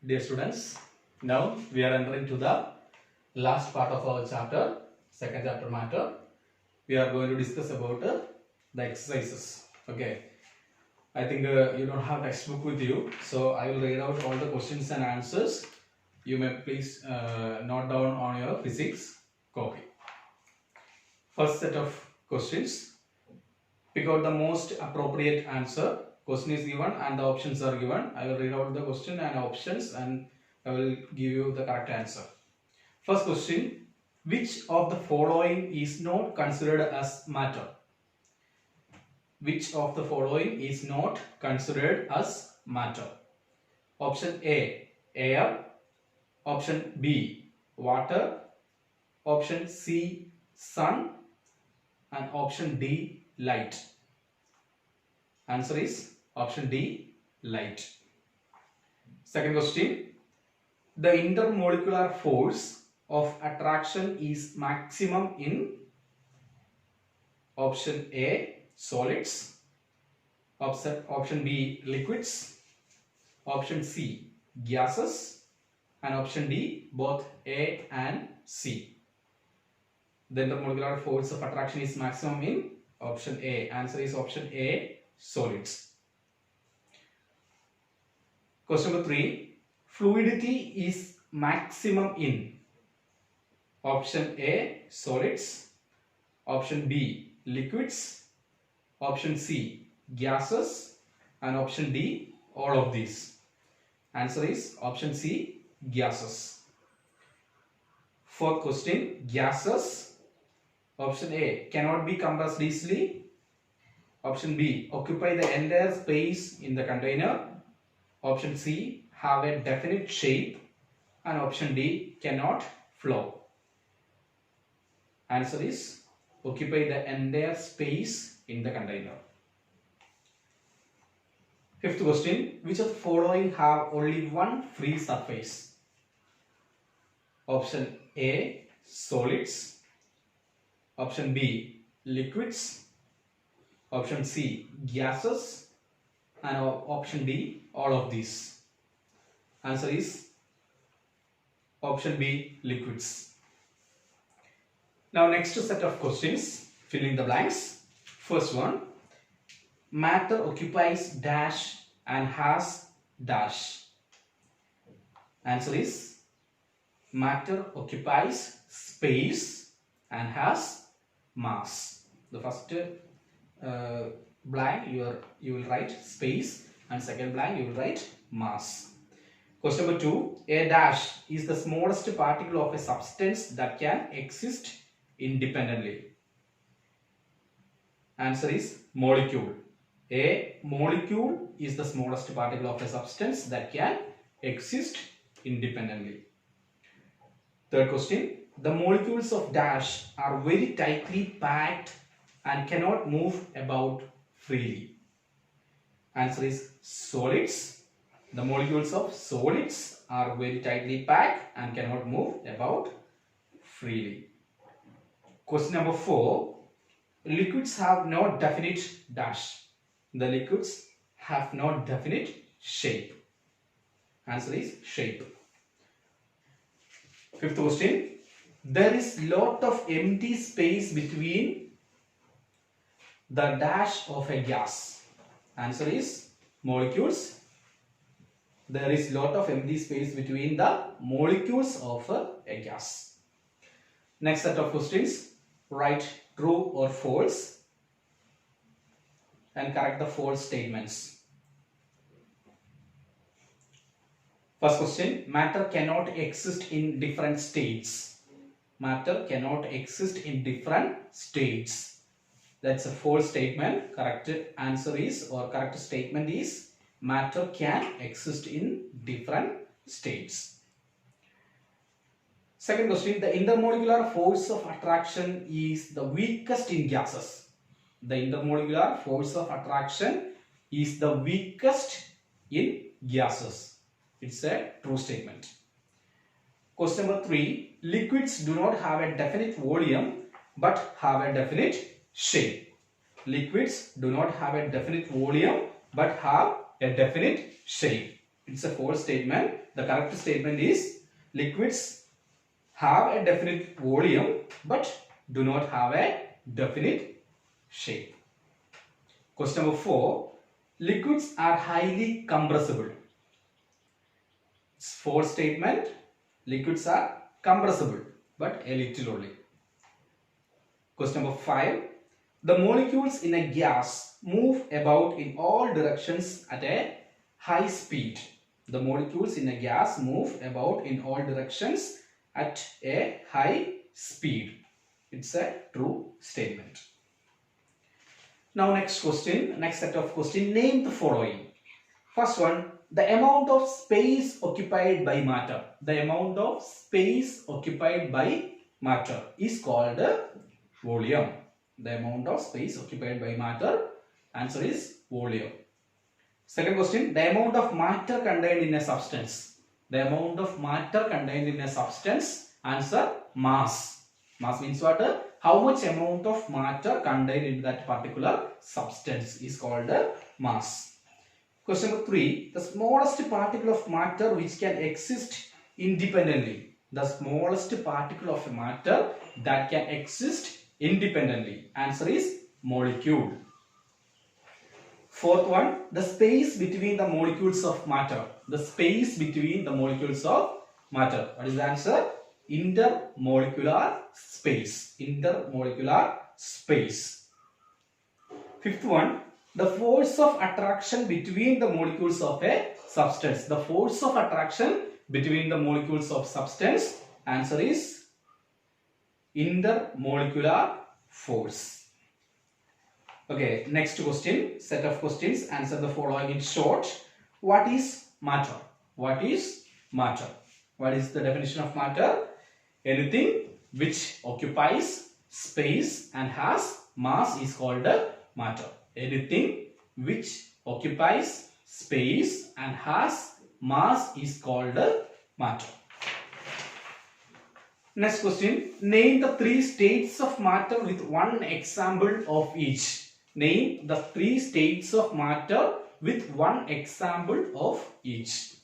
Dear students, now we are entering to the last part of our chapter, second chapter matter. We are going to discuss about the exercises. Okay, I think you don't have textbook with you, so I will read out all the questions and answers. You may please note down on your physics copy. First set of questions. Pick out the most appropriate answer. Question is given and the options are given. I will read out the question and options and I will give you the correct answer. First question. Which of the following is not considered as matter? Which of the following is not considered as matter? Option A, air. Option B, water. Option C, sun. And option D, light. Answer is option D, light. Second question. The intermolecular force of attraction is maximum in option A, solids. Option B, liquids. Option C, gases. And option D, both A and C. The intermolecular force of attraction is maximum in option A. Answer is option A, solids. Question number 3. Fluidity is maximum in option A, solids. Option B, liquids. Option C, gases. And option D, all of these. Answer is option C, gases. Fourth question, gases. Option A, cannot be compressed easily. Option B, occupy the entire space in the container. Option C, have a definite shape. And option D, cannot flow. Answer is occupy the entire space in the container. Fifth question, which of the following have only one free surface? Option A, solids. Option B, liquids. Option C, gases. And option D, all of these. Answer is option B, liquids. Now next set of questions, fill in the blanks. First one, matter occupies dash and has dash. Answer is matter occupies space and has mass. The first blank you will write space and second blank you will write mass. Question number 2. A dash is the smallest particle of a substance that can exist independently. Answer is molecule. A molecule is the smallest particle of a substance that can exist independently. Third question. The molecules of dash are very tightly packed and cannot move about freely. Answer is solids. The molecules of solids are very tightly packed and cannot move about freely. Question number 4. Liquids have no definite dash. The liquids have no definite shape. Answer is shape. Fifth question. There is lot of empty space between the dash of a gas. Answer is molecules. There is lot of empty space between the molecules of a gas. Next set of questions. Write true or false and correct the false statements. First question. Matter cannot exist in different states. Matter cannot exist in different states. That's a false statement. Correct answer is, or correct statement is, matter can exist in different states. Second question. The intermolecular force of attraction is the weakest in gases. The intermolecular force of attraction is the weakest in gases. It's a true statement. Question number 3. Liquids do not have a definite volume but have a definite shape. Liquids do not have a definite volume but have a definite shape. It's a false statement. The correct statement is liquids have a definite volume but do not have a definite shape. Question number 4. Liquids are highly compressible. It's false statement. Liquids are compressible but a little only. Question number 5. The molecules in a gas move about in all directions at a high speed. The molecules in a gas move about in all directions at a high speed. It's a true statement. Now next question, next set of questions. Name the following. First one, the amount of space occupied by matter. The amount of space occupied by matter is called volume. The amount of space occupied by matter, answer is volume. Second question, the amount of matter contained in a substance. The amount of matter contained in a substance, answer mass. Mass means what? How much amount of matter contained in that particular substance is called mass. Question number 3, the smallest particle of matter which can exist independently. The smallest particle of matter that can exist independently, answer is molecule. Fourth one, the space between the molecules of matter. The space between the molecules of matter. What is the answer? Intermolecular space. Intermolecular space. Fifth one, the force of attraction between the molecules of a substance. The force of attraction between the molecules of substance, answer is intermolecular force. Okay, next question, set of questions, answer the following in short. What is matter? What is matter? What is the definition of matter? Anything which occupies space and has mass is called matter. Anything which occupies space and has mass is called matter. Next question, name the 3 states of matter with one example of each. Name the 3 states of matter with one example of each.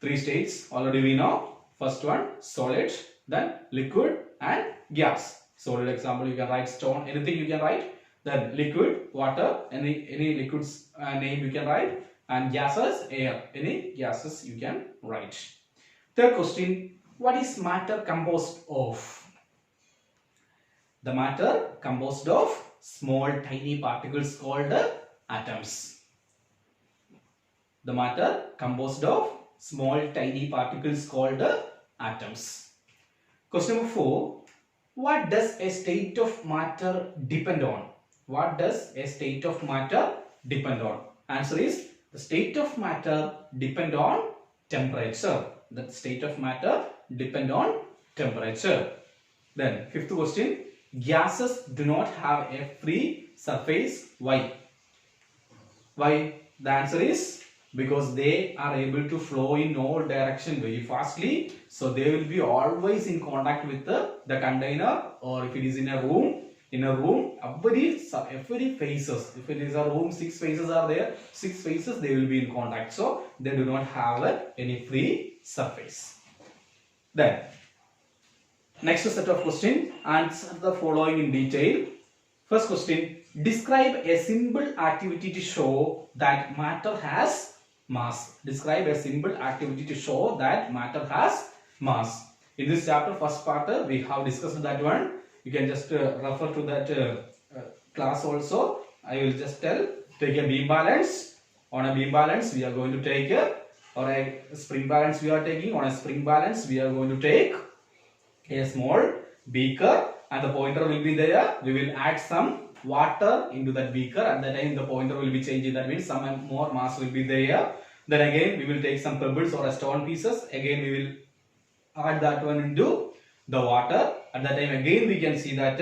3 states already we know. First one, solid, then liquid and gas. Solid example you can write stone, anything you can write. Then liquid, water, any liquids name you can write. And gases, air, any gases you can write. Third question, what is matter composed of? The matter composed of small tiny particles called atoms. The matter composed of small tiny particles called atoms. Question number 4. What does a state of matter depend on? What does a state of matter depend on? Answer is the state of matter depend on temperature. The state of matter depend on temperature. Then fifth question. Gases do not have a free surface. Why? Why? The answer is because they are able to flow in all direction very fastly. So they will be always in contact with the container, or if it is in a room, every faces. If it is a room, 6 faces are there. 6 faces they will be in contact. So they do not have any free surface. Then next set of questions, answer the following in detail. First question, describe a simple activity to show that matter has mass. Describe a simple activity to show that matter has mass. In this chapter, first part, we have discussed that one. You can just refer to that class also. I will just tell, take a beam balance. On a beam balance, we are going to take or a spring balance we are taking. On a spring balance, we are going to take a small beaker and the pointer will be there. We will add some water into that beaker. At that time the pointer will be changing. That means some more mass will be there. Then again we will take some pebbles or stone pieces. Again we will add that one into the water. At that time again we can see that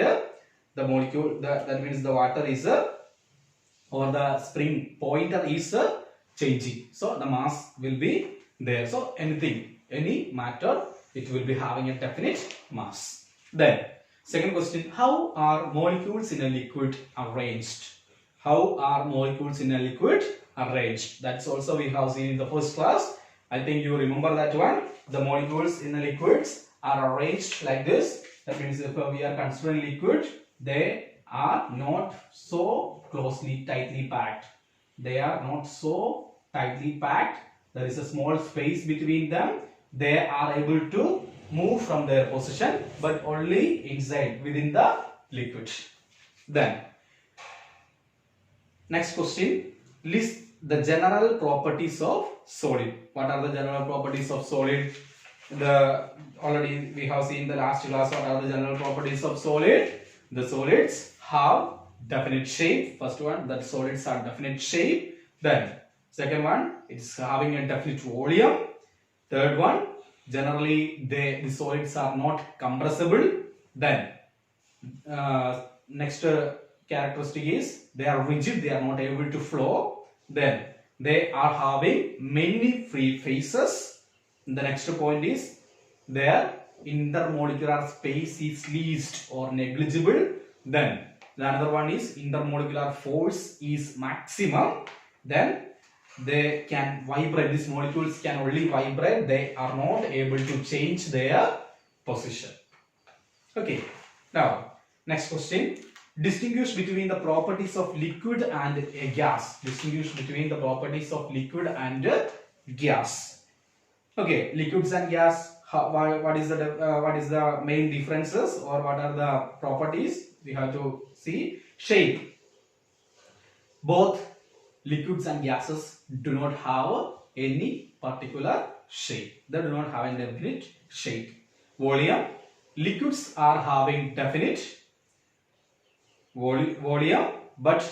the molecule, that means the water is or the spring pointer is changing. So the mass will be there. So anything, any matter, it will be having a definite mass. Then second question, how are molecules in a liquid arranged? How are molecules in a liquid arranged. That's also we have seen in the first class. I think you remember that one. The molecules in the liquids are arranged like this. That means if we are considering liquid, they are not so closely, tightly packed. They are not so tightly packed. There is a small space between them. They are able to move from their position, but only inside, within the liquid. Then, next question. List the general properties of solid. What are the general properties of solid? Already we have seen the last class. What are the general properties of solid? The solids have definite shape. First one, that solids have definite shape. Then second one, it's having a definite volume. Third one, generally the solids are not compressible. Then next characteristic is they are rigid, they are not able to flow. Then they are having many free phases. The next point is their intermolecular space is least or negligible. Then the another one is intermolecular force is maximum. Then they can vibrate. These molecules can only vibrate. They are not able to change their position. Okay. Now, next question. Distinguish between the properties of liquid and a gas. Distinguish between the properties of liquid and gas. Okay, liquids and gas. What is the main differences, or what are the properties? We have to see. Shape. Both liquids and gases do not have any particular shape. They do not have a definite shape. Volume. Liquids are having definite volume, but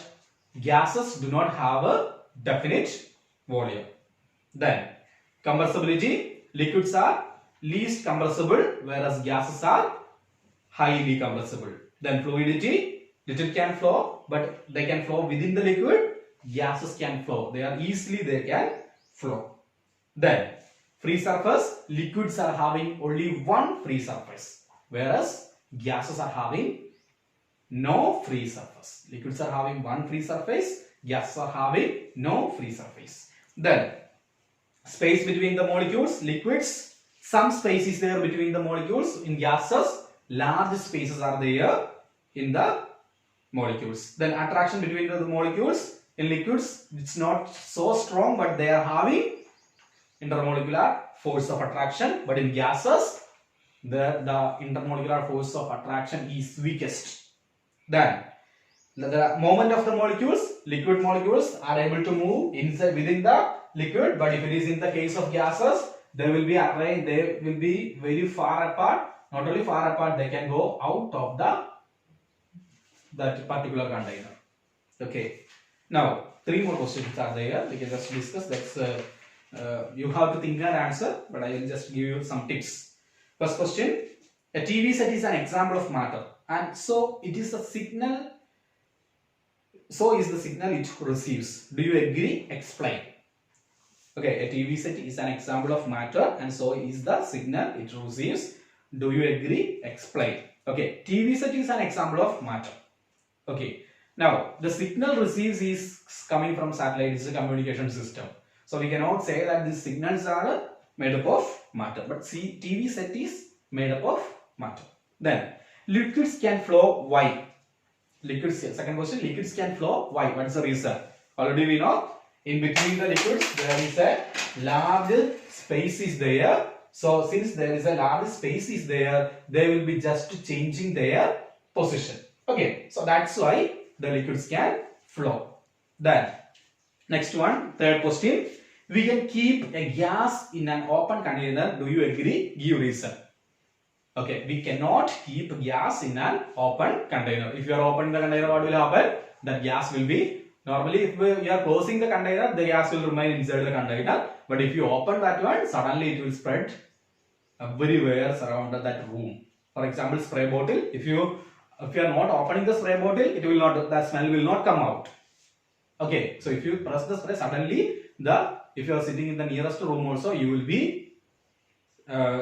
gases do not have a definite volume. Then compressibility. Liquids are least compressible, whereas gases are highly compressible. Then fluidity. Little can flow, but they can flow within the liquid. Gases can flow. They can flow. Then free surface. Liquids are having only one free surface, whereas gases are having no free surface. Liquids are having one free surface. Gases are having no free surface. Then space between the molecules. Liquids, some space is there between the molecules. In gases, large spaces are there in the molecules. Then attraction between the molecules. In liquids, it's not so strong, but they are having intermolecular force of attraction. But in gases, the intermolecular force of attraction is weakest. Then the moment of the molecules. Liquid molecules are able to move inside within the liquid, but if it is in the case of gases, they will be arranged. They will be very far apart. Not only far apart, they can go out of that particular container. Okay. Now, 3 more questions are there. We can just discuss. That's you have to think and answer, but I will just give you some tips. First question: a TV set is an example of matter, and so it is a signal. So is the signal it receives. Do you agree? Explain. Okay, a TV set is an example of matter, and so is the signal it receives. Do you agree? Explain. Okay, TV set is an example of matter. Okay. Now, the signal receives is coming from satellite. It's a communication system. So, we cannot say that these signals are made up of matter. But see, TV set is made up of matter. Then, liquids can flow. Why? Liquids, second question, liquids can flow. Why? What is the reason? Already we know, in between the liquids, there is a large space is there. So, since there is a large space is there, they will be just changing their position. Okay, so that's why the liquids can flow. Then, next one, third question. We can keep a gas in an open container. Do you agree? Give reason. Okay, we cannot keep gas in an open container. If you are opening the container, what will happen? That gas will be, normally if you are closing the container, the gas will remain inside the container. But if you open that one, suddenly it will spread everywhere around that room. For example, spray bottle. If you are not opening the spray bottle, it will not, the smell will not come out. Okay, so if you press the spray, suddenly if you are sitting in the nearest room also, you will be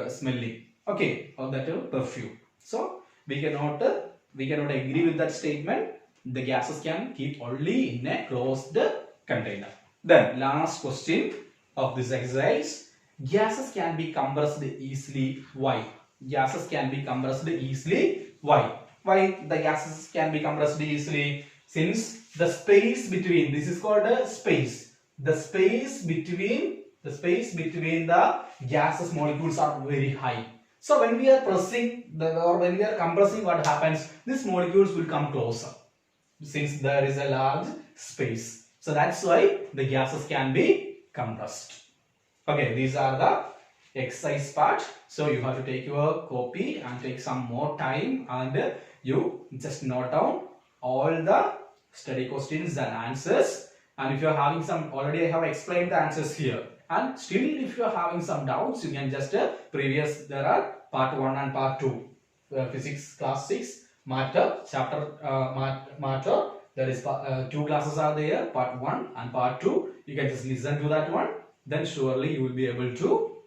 smelling. Okay, of that perfume. So we cannot agree with that statement. The gases can keep only in a closed container. Then last question of this exercise. Gases can be compressed easily. Why? Gases can be compressed easily. Why? Why the gases can be compressed easily? Since the space between, this is called a space. The space between the gases molecules are very high. So when we are pressing or when we are compressing, what happens? These molecules will come closer since there is a large space. So that's why the gases can be compressed. Okay, these are the exercise part. So you have to take your copy and take some more time and you just note down all the study questions and answers. And if you are having some, already I have explained the answers here. And still if you are having some doubts, you can just there are part 1 and part 2. Physics class 6, matter, chapter matter. There is 2 classes are there, part 1 and part 2. You can just listen to that one. Then surely you will be able to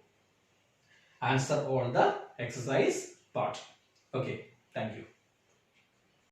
answer all the exercise part. Okay, thank you.